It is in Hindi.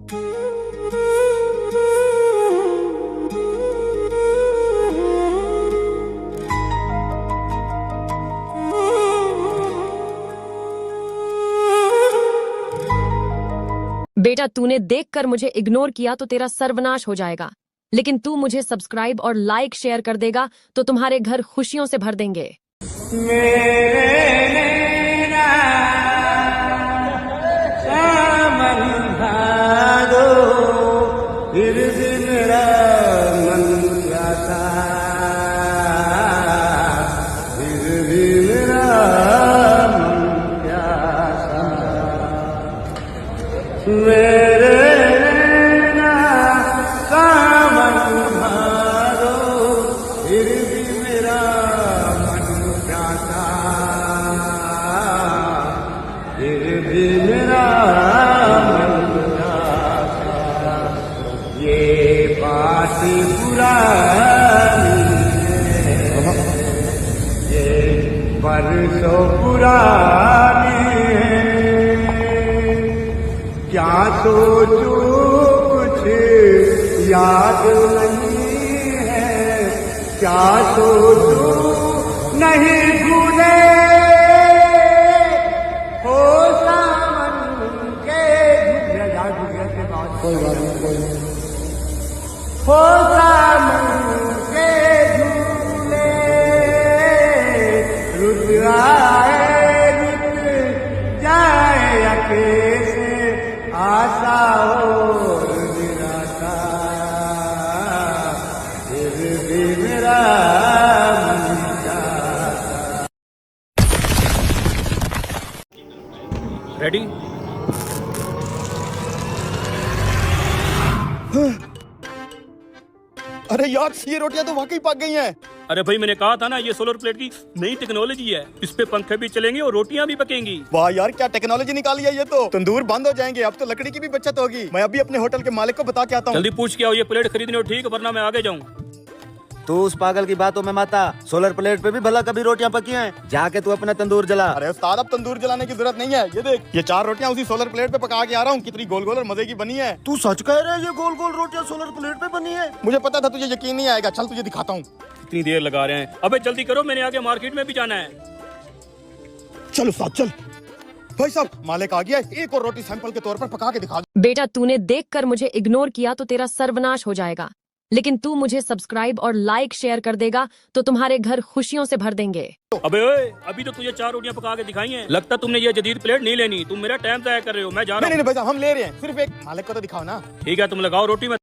बेटा, तूने देखकर मुझे इग्नोर किया तो तेरा सर्वनाश हो जाएगा, लेकिन तू मुझे सब्सक्राइब और लाइक शेयर कर देगा तो तुम्हारे घर खुशियों से भर देंगे। मेरे नैना सावन भादो, फिर भी मेरा मन प्यासा, फिर भी मेरा मन प्यासा। ये बात पुरानी है, ये बरसों पुरानी है। क्या सोचूं कुछ याद नहीं है, क्या सोचूं नहीं भूले हो सावन के कोई बात नहीं हो सावन के झूले, रुत आए रुत जाए अकेले आशा और निराशा, फिर भी मेरा मन चाहता। रेडी? अरे यार, ये रोटियां तो वाकई पक गई हैं। अरे भाई, मैंने कहा था ना, ये सोलर प्लेट की नई टेक्नोलॉजी है। इस पे पंखे भी चलेंगे और रोटियां भी पकेंगी। वाह यार, क्या टेक्नोलॉजी निकाली है। ये तो तंदूर बंद हो जाएंगे, अब तो लकड़ी की भी बचत होगी। मैं अभी अपने होटल के मालिक को बता के आता हूँ। जल्दी पूछ के आओ, ये प्लेट खरीदने हो ठीक, वरना मैं आगे जाऊँ। तू उस पागल की बातों में माता, सोलर प्लेट पे भी भला कभी रोटियां पकी हैं? जाके तू अपना तंदूर जला। अरे उस्ताद, अब तंदूर जलाने की जरूरत नहीं है। ये देख, ये 4 रोटियां उसी सोलर प्लेट पे पका के आ रहा हूँ। कितनी गोल गोल और मजे की बनी है। तू सच कह रहा है? ये गोल गोल रोटियां सोलर प्लेट पे बनी है? मुझे पता था तुझे यकीन नहीं आएगा। चल तुझे दिखाता हूँ। इतनी देर लगा रहे हैं, अबे जल्दी करो, मैंने आगे मार्केट में भी जाना है। चल उस्ताद चल। भाई साहब, मालिक आ गया है। एक और रोटी सैंपल के तौर पर पका के दिखा। बेटा, तूने देखकर मुझे इग्नोर किया तो तेरा सर्वनाश हो जाएगा, लेकिन तू मुझे सब्सक्राइब और लाइक शेयर कर देगा तो तुम्हारे घर खुशियों से भर देंगे। अबे ओए, अभी तो तुझे 4 रोटियां पका के दिखाई हैं। लगता तुमने ये जदीद प्लेट नहीं लेनी। तुम मेरा टाइम जाया कर रहे हो, मैं जा रहा हूँ। नहीं भाई साहब, हम ले रहे हैं। सिर्फ एक मालिक को तो दिखाओ ना। ठीक है, तुम लगाओ रोटी में।